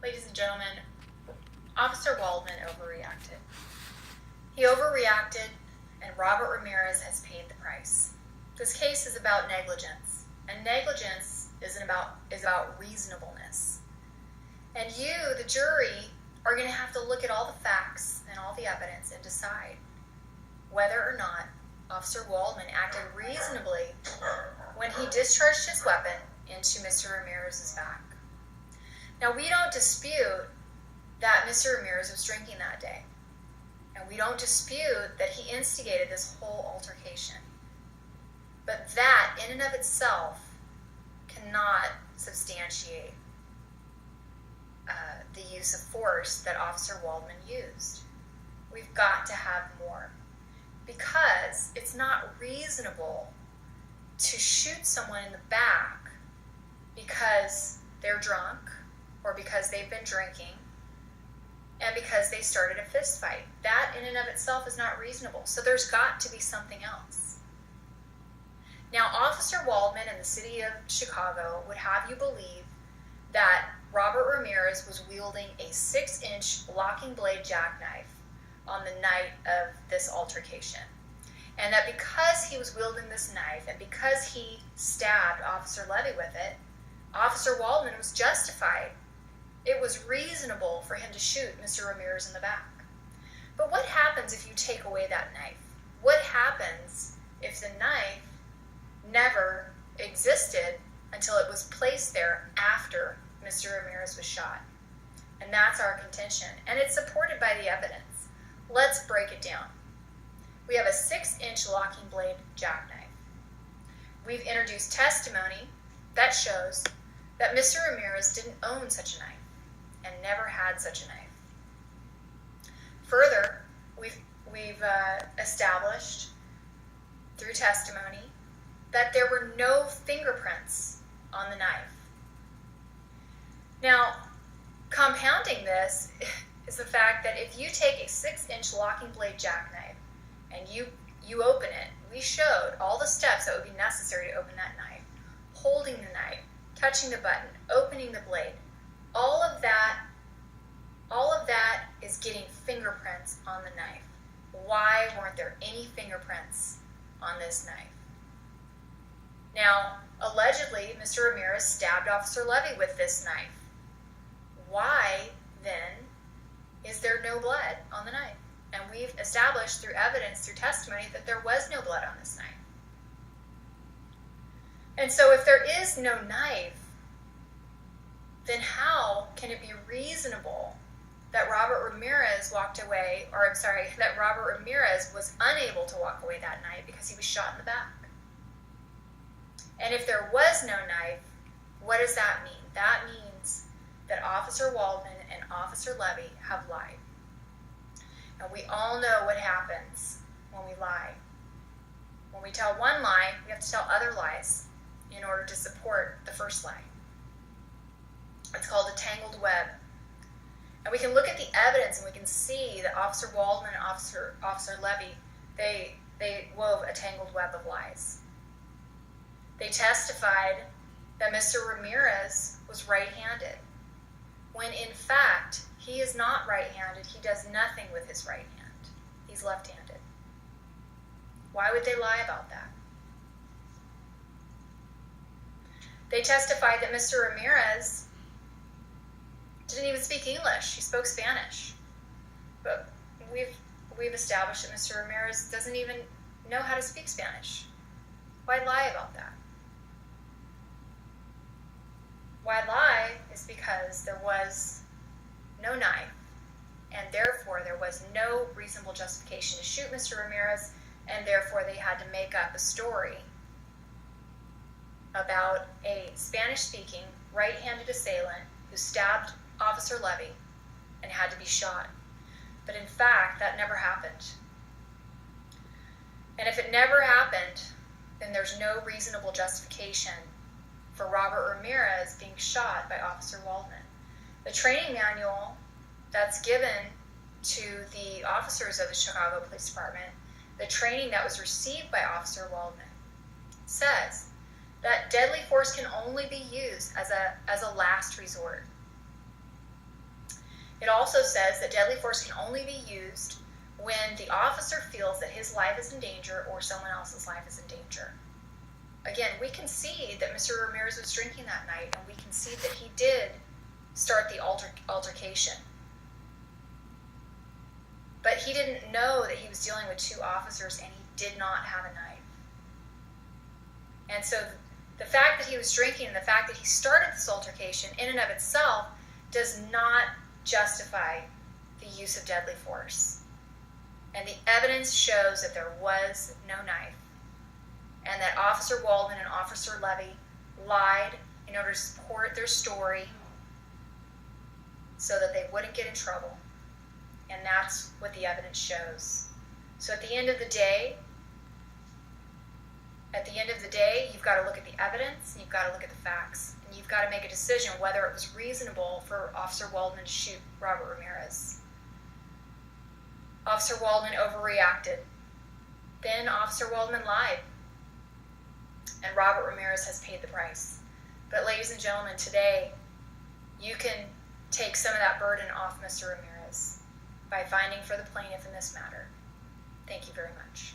Ladies and gentlemen, Officer Waldman overreacted. He overreacted, and Robert Ramirez has paid the price. This case is about negligence, and negligence is about reasonableness. And you, the jury, are going to have to look at all the facts and all the evidence and decide whether or not Officer Waldman acted reasonably when he discharged his weapon into Mr. Ramirez's back. Now, we don't dispute that Mr. Ramirez was drinking that day. And we don't dispute that he instigated this whole altercation. But that, in and of itself, cannot substantiate the use of force that Officer Waldman used. We've got to have more. Because it's not reasonable to shoot someone in the back because they're drunk or because they've been drinking and because they started a fist fight. That in and of itself is not reasonable. So there's got to be something else. Now, Officer Waldman in the city of Chicago would have you believe that Robert Ramirez was wielding a 6-inch locking blade jackknife on the night of this altercation. And that because he was wielding this knife and because he stabbed Officer Levy with it, Officer Waldman was justified. It was reasonable for him to shoot Mr. Ramirez in the back. But what happens if you take away that knife? What happens if the knife never existed until it was placed there after Mr. Ramirez was shot? And that's our contention. And it's supported by the evidence. Let's break it down. We have a 6-inch locking blade jackknife. We've introduced testimony that shows that Mr. Ramirez didn't own such a knife and never had such a knife. Further, we've established through testimony that there were no fingerprints on the knife. Now, compounding this is the fact that if you take a 6-inch locking blade jackknife and you open it, we showed all the steps that would be necessary to open that knife, holding the knife, touching the button, opening the blade. All of that is getting fingerprints on the knife. Why weren't there any fingerprints on this knife? Now, allegedly, Mr. Ramirez stabbed Officer Levy with this knife. Why, then, is there no blood on the knife? And we've established through evidence, through testimony, that there was no blood on this knife. And so if there is no knife, then how can it be reasonable that Robert Ramirez was unable to walk away that night because he was shot in the back? And if there was no knife, what does that mean? That means that Officer Waldman and Officer Levy have lied. And we all know what happens when we lie. When we tell one lie, we have to tell other lies in order to support the first lie. It's called a tangled web. And we can look at the evidence and we can see that Officer Waldman and Officer Levy, they wove a tangled web of lies. They testified that Mr. Ramirez was right-handed, when in fact, he is not right-handed. He does nothing with his right hand. He's left-handed. Why would they lie about that? They testified that Mr. Ramirez didn't even speak English. He spoke Spanish. But we've established that Mr. Ramirez doesn't even know how to speak Spanish. Why lie about that? Why lie is because there was no knife, and therefore there was no reasonable justification to shoot Mr. Ramirez, and therefore they had to make up a story about a Spanish-speaking, right-handed assailant who stabbed Officer Levy and had to be shot. But in fact, that never happened. And if it never happened, then there's no reasonable justification for Robert Ramirez being shot by Officer Waldman. The training manual that's given to the officers of the Chicago Police Department, the training that was received by Officer Waldman, says that deadly force can only be used as a last resort. It also says that deadly force can only be used when the officer feels that his life is in danger or someone else's life is in danger. Again, we can see that Mr. Ramirez was drinking that night, and we can see that he did start the altercation. But he didn't know that he was dealing with two officers, and he did not have a knife. And so the fact that he was drinking and the fact that he started this altercation in and of itself does not justify the use of deadly force. And the evidence shows that there was no knife, and that Officer Waldman and Officer Levy lied in order to support their story so that they wouldn't get in trouble. And that's what the evidence shows. So at the end of the day, you've got to look at the evidence, and you've got to look at the facts, and you've got to make a decision whether it was reasonable for Officer Waldman to shoot Robert Ramirez. Officer Waldman overreacted. Then Officer Waldman lied, and Robert Ramirez has paid the price. But ladies and gentlemen, today you can take some of that burden off Mr. Ramirez by finding for the plaintiff in this matter. Thank you very much.